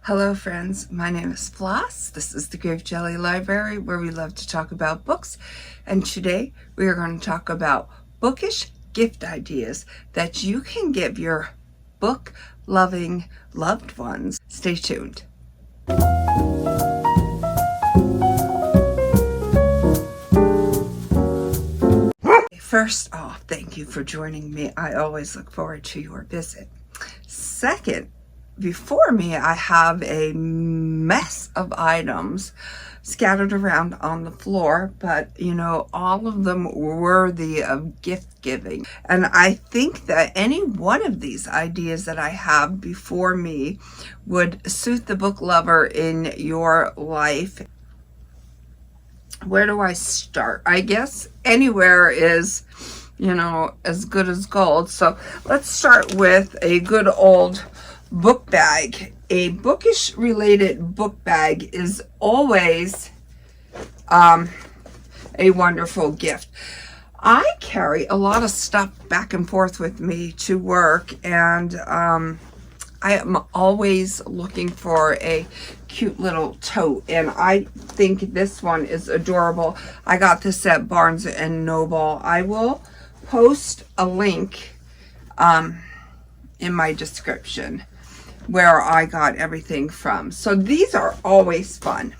Hello friends, my name is Floss. This is the Grave Jelly Library where we love to talk about books, and today we are going to talk about bookish gift ideas that you can give your book-loving loved ones. Stay tuned. First off, thank you for joining me. I always look forward to your visit. Second, before me, I have a mess of items scattered around on the floor, but you know, all of them worthy of gift giving. And I think that any one of these ideas that I have before me would suit the book lover in your life. Where do I start? I guess anywhere is, you know, as good as gold. So let's start with a good old book bag. A bookish related book bag is always a wonderful gift. I carry a lot of stuff back and forth with me to work, and I am always looking for a cute little tote, and I think this one is adorable. I got this at Barnes and Noble. I will post a link in my description where I got everything from. So these are always fun.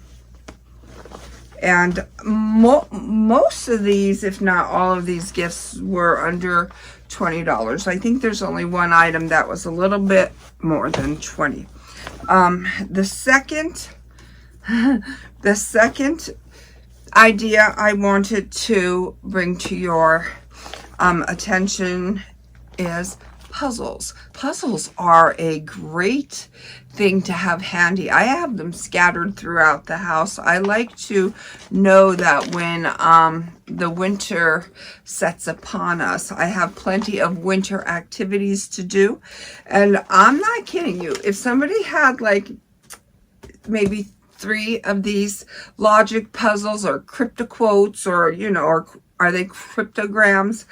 And most of these, if not all of these gifts, were under $20. I think there's only one item that was a little bit more than 20. The second idea I wanted to bring to your attention is puzzles. Puzzles are a great thing to have handy. I have them scattered throughout the house. I like to know that when the winter sets upon us, I have plenty of winter activities to do. And I'm not kidding you. If somebody had like maybe 3 of these logic puzzles or crypto quotes, or you know, or are they cryptograms,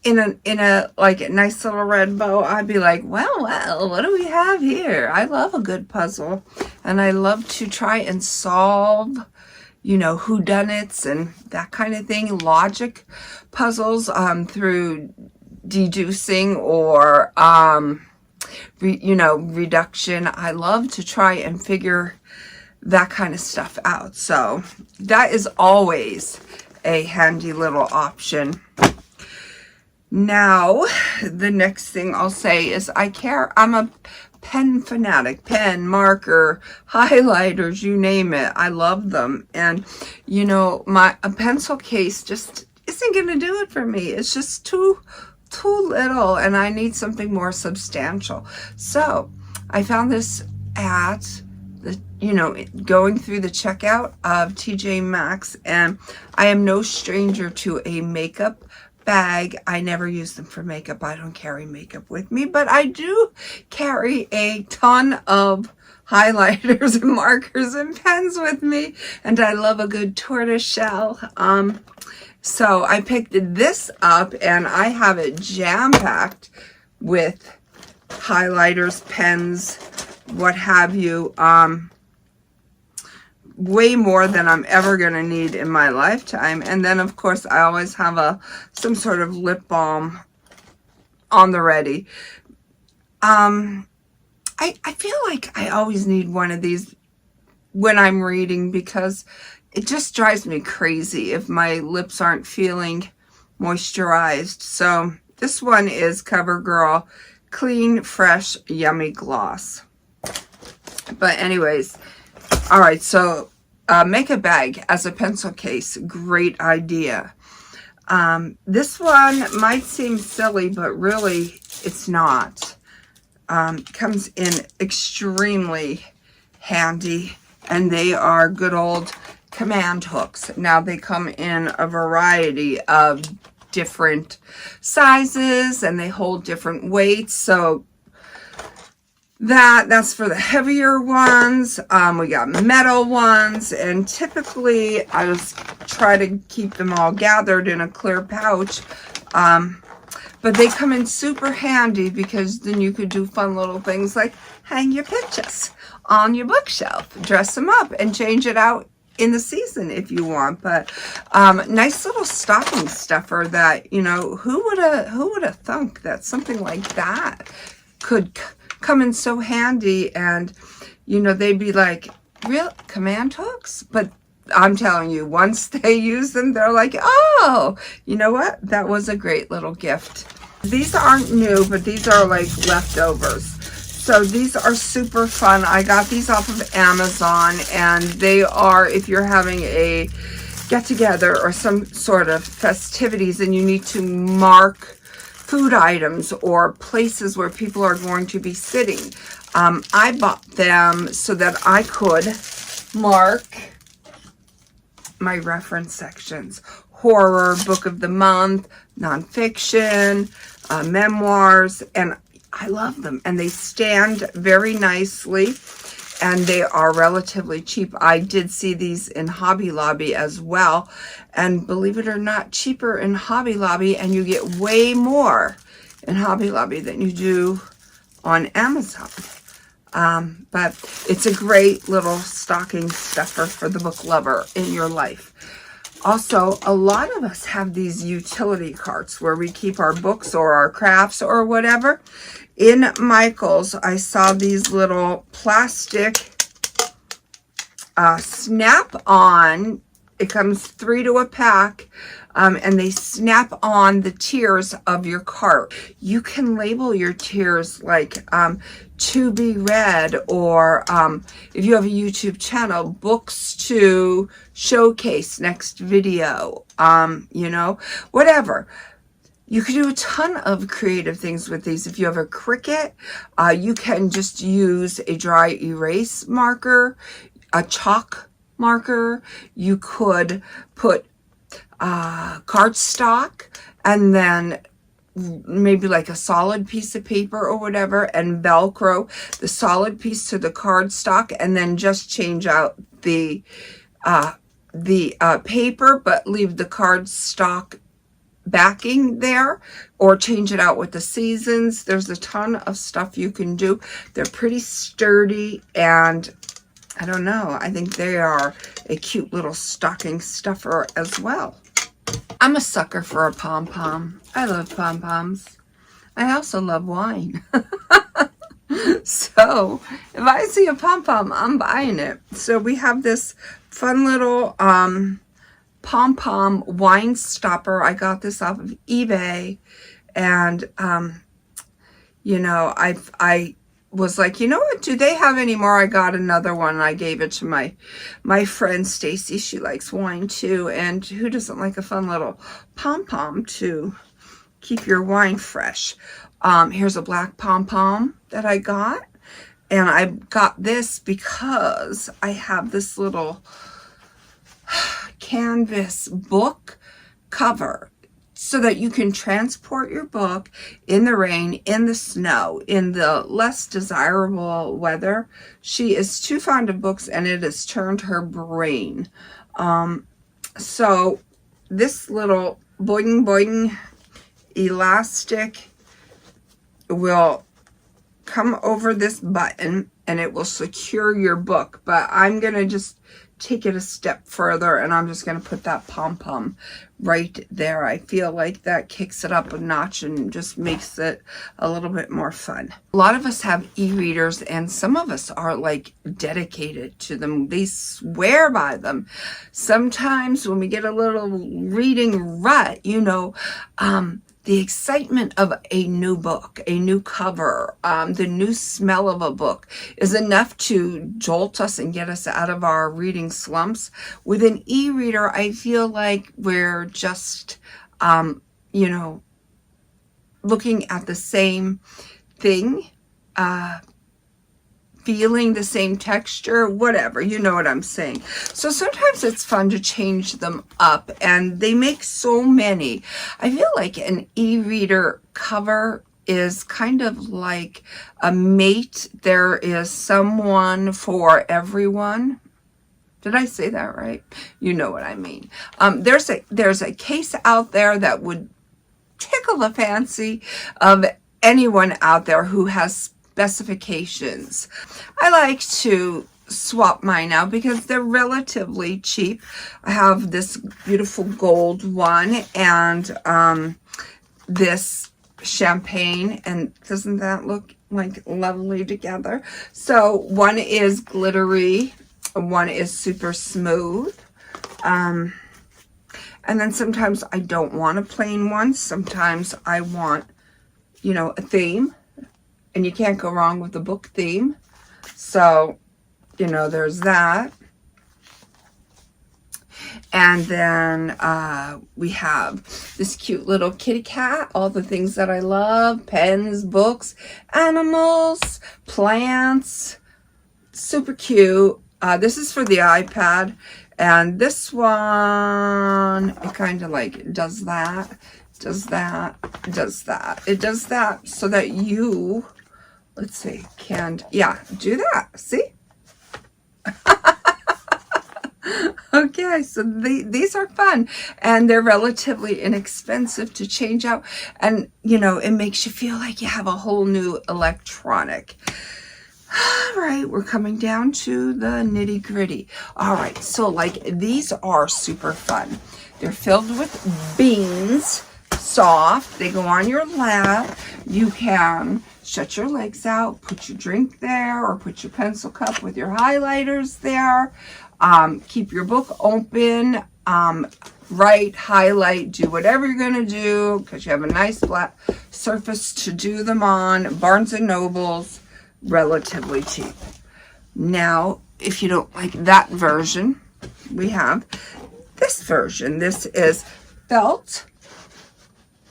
in a like a nice little red bow, I'd be like, well, what do we have here? I love a good puzzle, and I love to try and solve, you know, whodunits and that kind of thing. Logic puzzles through deducing or reduction. I love to try and figure that kind of stuff out. So that is always a handy little option. Now, the next thing I'll say is I'm a pen fanatic. Pen, marker, highlighters, you name it. I love them. And, you know, a pencil case just isn't going to do it for me. It's just too little, and I need something more substantial. So, I found this at going through the checkout of TJ Maxx, and I am no stranger to a makeup bag. I never use them for makeup. I don't carry makeup with me, but I do carry a ton of highlighters and markers and pens with me, and I love a good tortoise shell. So I picked this up, and I have it jam-packed with highlighters, pens, what have you. Way more than I'm ever going to need in my lifetime. And then, of course, I always have some sort of lip balm on the ready. I feel like I always need one of these when I'm reading, because it just drives me crazy if my lips aren't feeling moisturized. So this one is CoverGirl Clean, Fresh, Yummy Gloss. But anyways, all right, so make a bag as a pencil case. Great idea. This one might seem silly, but really it's not. Comes in extremely handy, and they are good old command hooks. Now they come in a variety of different sizes, and they hold different weights. So that's for the heavier ones. We got metal ones, and typically I just try to keep them all gathered in a clear pouch. But they come in super handy because then you could do fun little things like hang your pictures on your bookshelf, dress them up, and change it out in the season if you want. But nice little stocking stuffer that, you know, who would have thunk that something like that could come in so handy. And, you know, they'd be like, real command hooks? But I'm telling you, once they use them, they're like, oh, you know what? That was a great little gift. These aren't new, but these are like leftovers. So these are super fun. I got these off of Amazon, and they are, if you're having a get-together or some sort of festivities and you need to mark food items or places where people are going to be sitting. I bought them so that I could mark my reference sections: horror, book of the month, nonfiction, memoirs, and I love them. And they stand very nicely, and they are relatively cheap. I did see these in Hobby Lobby as well, and believe it or not, cheaper in Hobby Lobby, and you get way more in Hobby Lobby than you do on Amazon. But it's a great little stocking stuffer for the book lover in your life. Also, a lot of us have these utility carts where we keep our books or our crafts or whatever. In Michael's, I saw these little plastic snap-on. It comes 3 to a pack, and they snap on the tiers of your cart. You can label your tiers like to be read, or if you have a YouTube channel, books to showcase next video, you know, whatever. You can do a ton of creative things with these. If you have a Cricut, you can just use a dry erase marker, a chalk marker. You could put cardstock and then maybe like a solid piece of paper or whatever, and Velcro the solid piece to the cardstock, and then just change out the paper, but leave the cardstock backing there, or change it out with the seasons. There's a ton of stuff you can do. They're pretty sturdy, and I don't know, I think they are a cute little stocking stuffer as well. I'm a sucker for a pom-pom. I love pom-poms. I also love wine. So if I see a pom-pom, I'm buying it. So we have this fun little pom-pom wine stopper. I got this off of eBay, and you know, I was like, you know what, do they have any more? I got another one, and I gave it to my friend Stacy. She likes wine too, and who doesn't like a fun little pom-pom to keep your wine fresh? Here's a black pom-pom that I got, and I got this because I have this little canvas book cover so that you can transport your book in the rain, in the snow, in the less desirable weather. She is too fond of books, and it has turned her brain. So this little boing boing elastic will come over this button, and it will secure your book. But I'm gonna just take it a step further, and I'm just going to put that pom-pom right there. I feel like that kicks it up a notch and just makes it a little bit more fun. A lot of us have e-readers, and some of us are like dedicated to them. They swear by them. Sometimes when we get a little reading rut, you know, the excitement of a new book, a new cover, the new smell of a book is enough to jolt us and get us out of our reading slumps. With an e-reader, I feel like we're just, you know, looking at the same thing, feeling the same texture, whatever, you know what I'm saying. So sometimes it's fun to change them up, and they make so many. I feel like an e-reader cover is kind of like a mate. There is someone for everyone. Did I say that right? You know what I mean. There's a case out there that would tickle the fancy of anyone out there who has specifications. I like to swap mine out because they're relatively cheap. I have this beautiful gold one and this champagne, and doesn't that look like lovely together? So one is glittery, one is super smooth. And then sometimes I don't want a plain one. Sometimes I want, you know, a theme. And you can't go wrong with the book theme. So, you know, there's that. And then we have this cute little kitty cat. All the things that I love. Pens, books, animals, plants. Super cute. This is for the iPad. And this one, it kind of like does that, does that, does that. It does that so that you, let's see, can, yeah, do that. See? Okay, so these are fun, and they're relatively inexpensive to change out. And, you know, it makes you feel like you have a whole new electronic. All right, we're coming down to the nitty gritty. All right, so like these are super fun. They're filled with beans, soft. They go on your lap. You can shut your legs out, put your drink there, or put your pencil cup with your highlighters there. Keep your book open. Write, highlight, do whatever you're going to do because you have a nice flat surface to do them on. Barnes & Noble's. Relatively cheap. Now, if you don't like that version, we have this version. This is felt.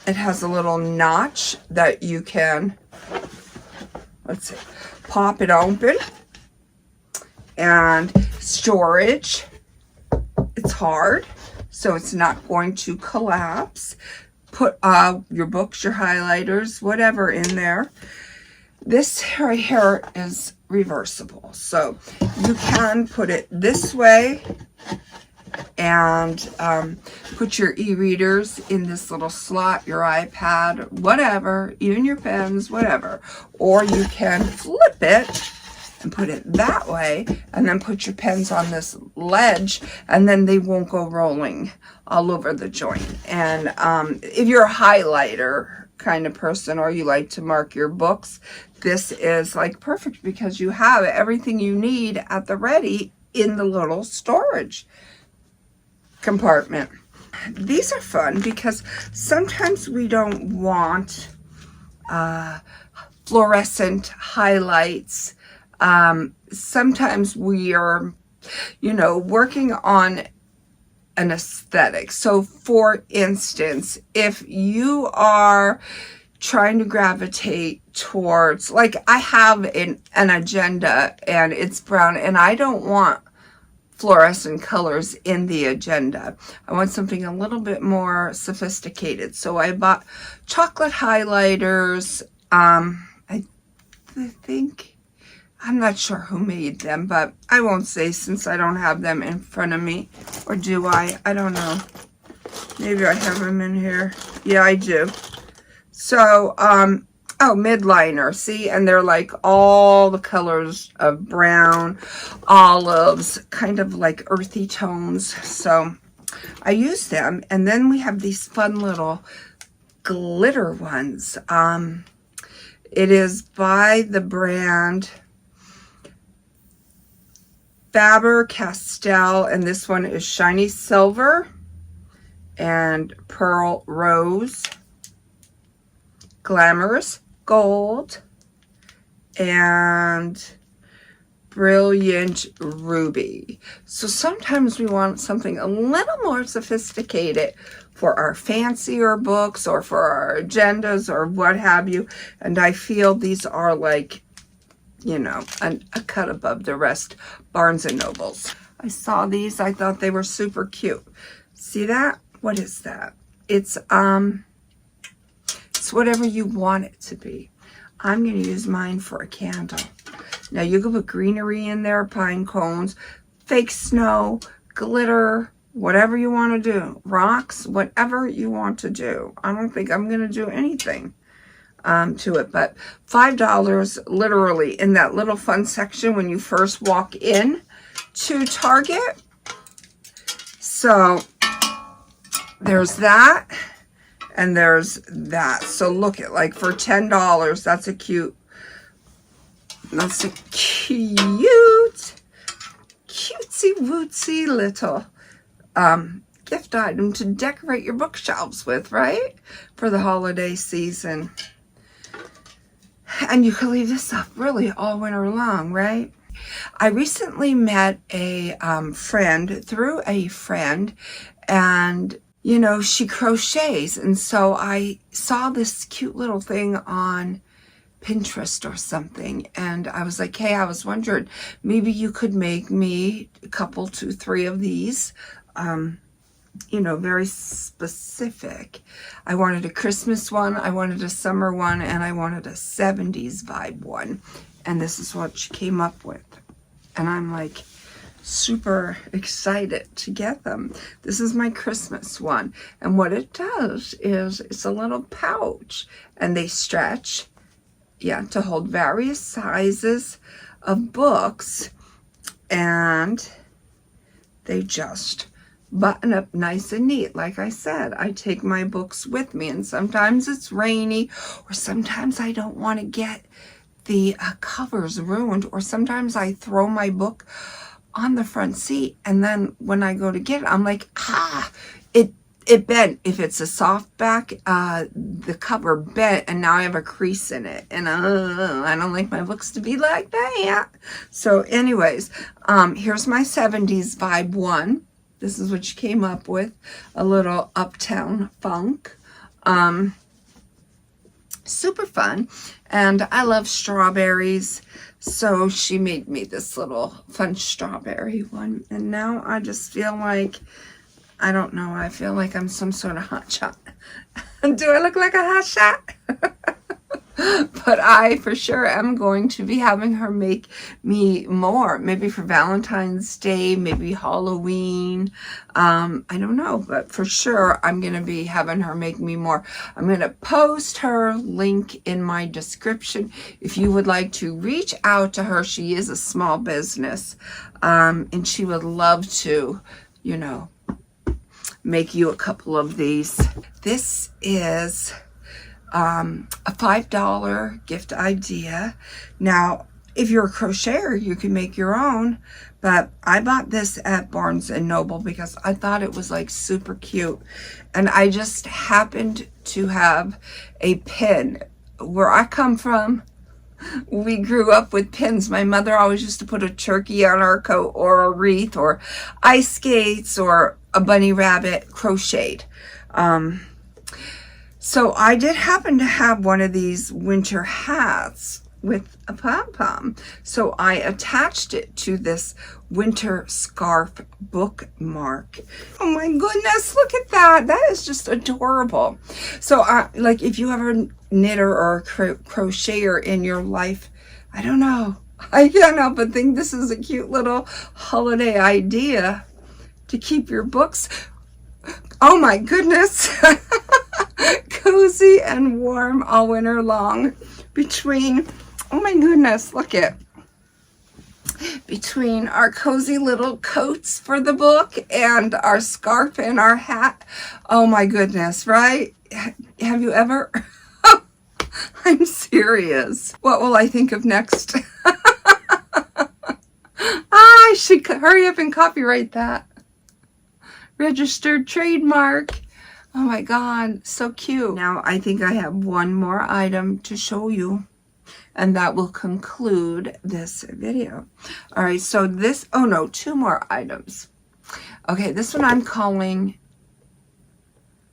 It has a little notch that you can, let's see, pop it open. And storage. It's hard, so it's not going to collapse. Put your books, your highlighters, whatever in there. This right here is reversible, so you can put it this way and put your e-readers in this little slot, your iPad, whatever, even your pens, whatever. Or you can flip it and put it that way and then put your pens on this ledge, and then they won't go rolling all over the joint. And if you're a highlighter kind of person, or you like to mark your books, this is like perfect because you have everything you need at the ready in the little storage compartment. These are fun because sometimes we don't want fluorescent highlights. Sometimes we are, you know, working on an aesthetic. So for instance, if you are trying to gravitate towards, like I have an agenda and it's brown, and I don't want fluorescent colors in the agenda. I want something a little bit more sophisticated. So I bought chocolate highlighters. I think, I'm not sure who made them, but I won't say since I don't have them in front of me. Or do I? I don't know. Maybe I have them in here. Yeah, I do. So, oh, midliner, see? And they're like all the colors of brown, olives, kind of like earthy tones. So I use them. And then we have these fun little glitter ones. It is by the brand Faber-Castell, and this one is Shiny Silver and Pearl Rose, Glamorous Gold, and Brilliant Ruby. So sometimes we want something a little more sophisticated for our fancier books or for our agendas or what have you. And I feel these are like, you know, a cut above the rest. Barnes & Noble's. I saw these. I thought they were super cute. See that? What is that? It's whatever you want it to be. I'm going to use mine for a candle. Now you can put greenery in there, pine cones, fake snow, glitter, whatever you want to do. Rocks, whatever you want to do. I don't think I'm going to do anything to it, but $5 literally in that little fun section when you first walk in to Target. So there's that, and there's that. So look at, like, for $10, that's a cute cutesy wootsy little gift item to decorate your bookshelves with, right? For the holiday season. And you can leave this up really all winter long, right? I recently met a friend through a friend, and you know, she crochets, and so I saw this cute little thing on Pinterest or something, and I was like, hey, I was wondering, maybe you could make me a couple, 2, 3 of these, you know, very specific. I wanted a Christmas one, I wanted a summer one, and I wanted a 70s vibe one. And this is what she came up with. And I'm like super excited to get them. This is my Christmas one. And what it does is it's a little pouch, and they stretch, yeah, to hold various sizes of books. And they just button up nice and neat. Like I said, I take my books with me, and sometimes it's rainy, or sometimes I don't want to get the covers ruined, or sometimes I throw my book on the front seat, and then when I go to get it, I'm like, it bent. If it's a soft back, the cover bent, and now I have a crease in it, and I don't like my books to be like that. So anyways, here's my 70s vibe one. This is what she came up with, a little Uptown Funk. Super fun. And I love strawberries, so she made me this little fun strawberry one. And now I just feel like, I don't know, I feel like I'm some sort of hot shot. Do I look like a hot shot? But I for sure am going to be having her make me more, maybe for Valentine's Day, maybe Halloween. I don't know, but for sure I'm going to be having her make me more. I'm going to post her link in my description if you would like to reach out to her. She is a small business, and she would love to, you know, make you a couple of these. This is a $5 gift idea. Now, if you're a crocheter, you can make your own, but I bought this at Barnes & Noble because I thought it was like super cute. And I just happened to have a pin. Where I come from, we grew up with pins. My mother always used to put a turkey on our coat, or a wreath, or ice skates, or a bunny rabbit crocheted. So I did happen to have one of these winter hats with a pom-pom. So I attached it to this winter scarf bookmark. Oh my goodness, look at that. That is just adorable. So like, if you have a knitter or a crocheter in your life, I don't know. I can't help but think this is a cute little holiday idea to keep your books. Oh my goodness. Cozy and warm all winter long. Between, oh my goodness, look at, between our cozy little coats for the book and our scarf and our hat. Oh my goodness, right? Have you ever? I'm serious. What will I think of next? I should hurry up and copyright that. Registered trademark. Oh my God, so cute. Now I think I have one more item to show you, and that will conclude this video. All right, so this, oh no, 2 more items. Okay, this one I'm calling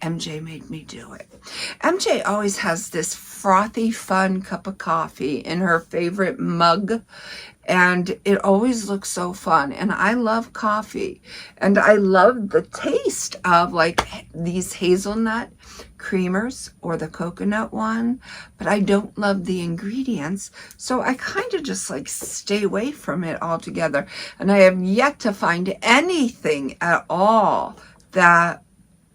MJ Made Me Do It. MJ always has this frothy, fun cup of coffee in her favorite mug, and it always looks so fun. And I love coffee, and I love the taste of like these hazelnut creamers or the coconut one, but I don't love the ingredients, so I kind of just like stay away from it altogether. And I have yet to find anything at all that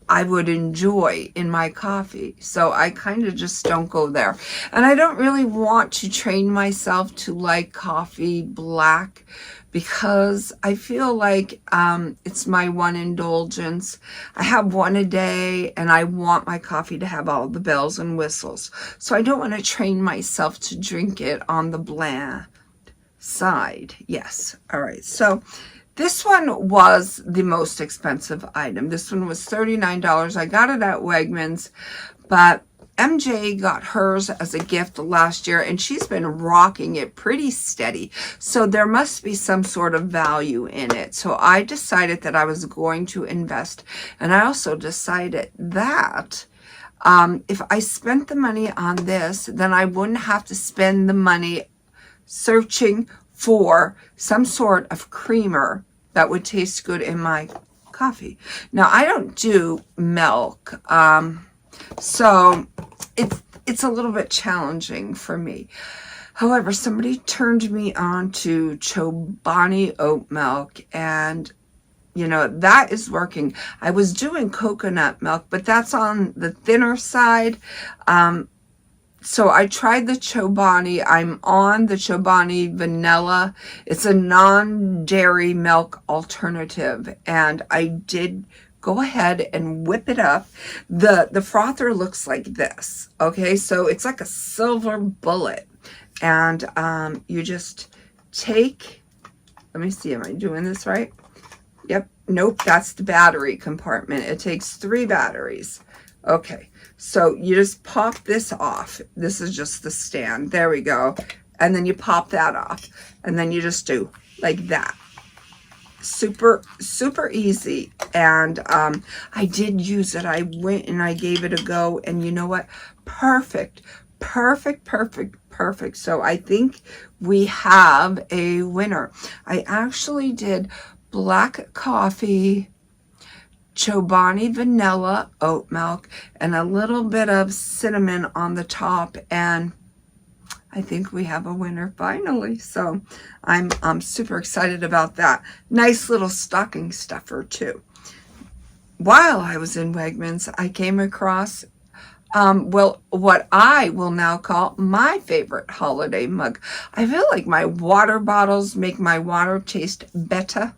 I would enjoy in my coffee, so I kind of just don't go there. And I don't really want to train myself to like coffee black, because I feel like it's my one indulgence. I have one a day, and I want my coffee to have all the bells and whistles. So I don't want to train myself to drink it on the bland side. Yes. All right. So this one was the most expensive item. This one was $39. I got it at Wegmans, but MJ got hers as a gift last year, and she's been rocking it pretty steady. So there must be some sort of value in it. So I decided that I was going to invest. And I also decided that if I spent the money on this, then I wouldn't have to spend the money searching for some sort of creamer that would taste good in my coffee. Now, I don't do milk, so it's a little bit challenging for me. However, somebody turned me on to Chobani oat milk, and you know, that is working. I was doing coconut milk, but that's on the thinner side. So I tried the Chobani. I'm on the Chobani vanilla. It's a non-dairy milk alternative, and I did go ahead and whip it up. The frother looks like this. Okay, so it's like a silver bullet, and you just take. Let me see. Am I doing this right? Yep. Nope. That's the battery compartment. It takes 3 batteries. Okay, so you just pop this off. This is just the stand. There we go. And then you pop that off. And then you just do like that. Super, super easy. And I did use it. I went and I gave it a go. And you know what? Perfect. Perfect, perfect, perfect. So I think we have a winner. I actually did black coffee, Chobani vanilla oat milk, and a little bit of cinnamon on the top, and I think we have a winner finally. So I'm super excited about that. Nice little stocking stuffer too. While I was in Wegmans, I came across well, what I will now call my favorite holiday mug. I feel like my water bottles make my water taste better.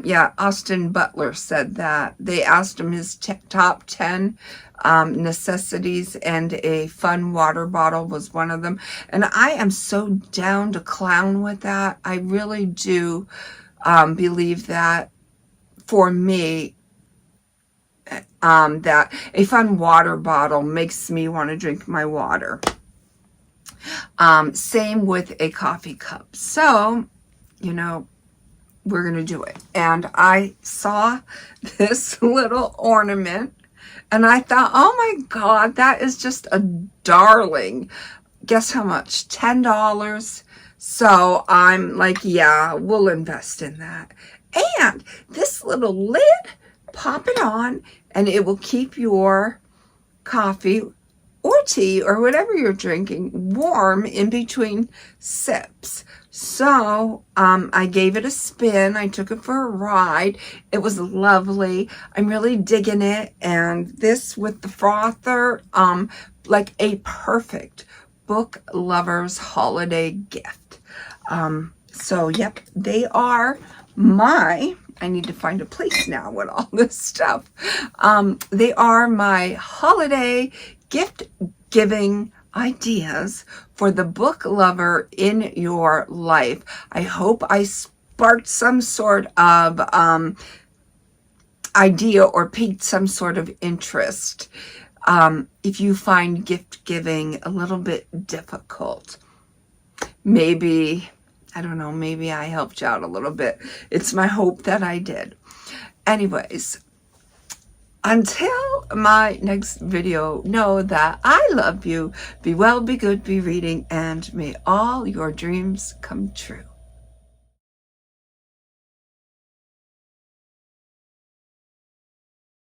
Yeah, Austin Butler said that. They asked him his top 10 necessities, and a fun water bottle was one of them. And I am so down to clown with that. I really do believe that for me, that a fun water bottle makes me want to drink my water. Same with a coffee cup. So, you know, we're going to do it. And I saw this little ornament, and I thought, oh my God, that is just a darling. Guess how much? $10. So I'm like, yeah, we'll invest in that. And this little lid, pop it on, and it will keep your coffee or tea or whatever you're drinking warm in between sips. So I gave it a spin. I took it for a ride. It was lovely. I'm really digging it. And this with the frother, like a perfect book lover's holiday gift. So yep, they are my, I need to find a place now with all this stuff. They are my holiday gift giving ideas for the book lover in your life. I hope I sparked some sort of idea or piqued some sort of interest. If you find gift giving a little bit difficult, maybe, I don't know, maybe I helped you out a little bit. It's my hope that I did. Anyways, until my next video, know that I love you. Be well, be good, be reading, and may all your dreams come true.